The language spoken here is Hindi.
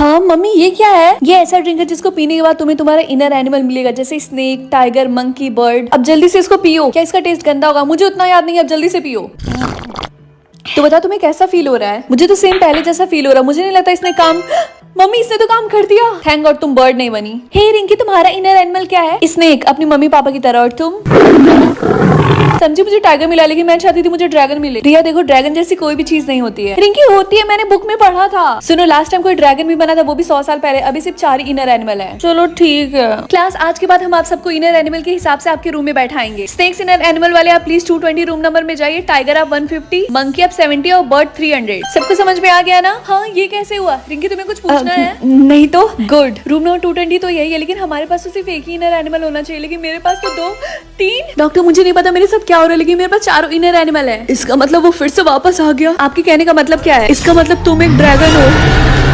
हाँ मम्मी, ये क्या है? ये ऐसा ड्रिंक है जिसको पीने के बाद तुम्हें तुम्हारा इनर एनिमल मिलेगा, जैसे स्नेक, टाइगर, मंकी, बर्ड। अब जल्दी से इसको पियो। क्या इसका टेस्ट गंदा होगा? मुझे उतना याद नहीं है, अब जल्दी से पियो। तो बता तुम्हें कैसा फील हो रहा है? मुझे तो सेम पहले जैसा फील हो रहा है। मुझे नहीं लगता इसने काम मम्मी इसने तो काम कर दिया। थैंक गॉड तुम बर्ड नहीं बनी। हे रिंकी, तुम्हारा इनर एनिमल क्या है? स्नेक, अपनी मम्मी पापा की तरह। और तुम? समझी, मुझे टाइगर मिला, लेकिन मैं चाहती थी मुझे ड्रैगन मिले। रिया देखो, ड्रैगन जैसी कोई भी चीज नहीं होती है। रिंकी होती है, मैंने बुक में पढ़ा था। सुनो, लास्ट टाइम कोई ड्रैगन भी बना था, वो भी 100 साल पहले। अभी सिर्फ 4 ही इनर एनिमल है। चलो ठीक है क्लास, आज के बाद हम आप सबको इनर एनिमल के हिसाब से आपके रूम में बैठाएंगे। स्नेक्स इनर एनिमल वाले आप प्लीज 220 रूम नंबर में जाइए। टाइगर आप 150, मंकी आप 70 और बर्ड 300। सबको समझ में आ गया ना? हाँ, ये कैसे हुआ? रिंकी तुम्हें कुछ पूछना है? नहीं तो गुड। रूम नंबर 220 तो यही है, लेकिन हमारे पास तो सिर्फ एक ही इनर एनिमल होना चाहिए, लेकिन मेरे पास तो 2 3। डॉक्टर मुझे नहीं पता मेरे साथ क्या हो रहा है, लेकिन मेरे पास 4 इनर एनिमल है। इसका मतलब वो फिर से वापस आ गया। आपके कहने का मतलब क्या है? इसका मतलब तुम एक ड्रैगन हो।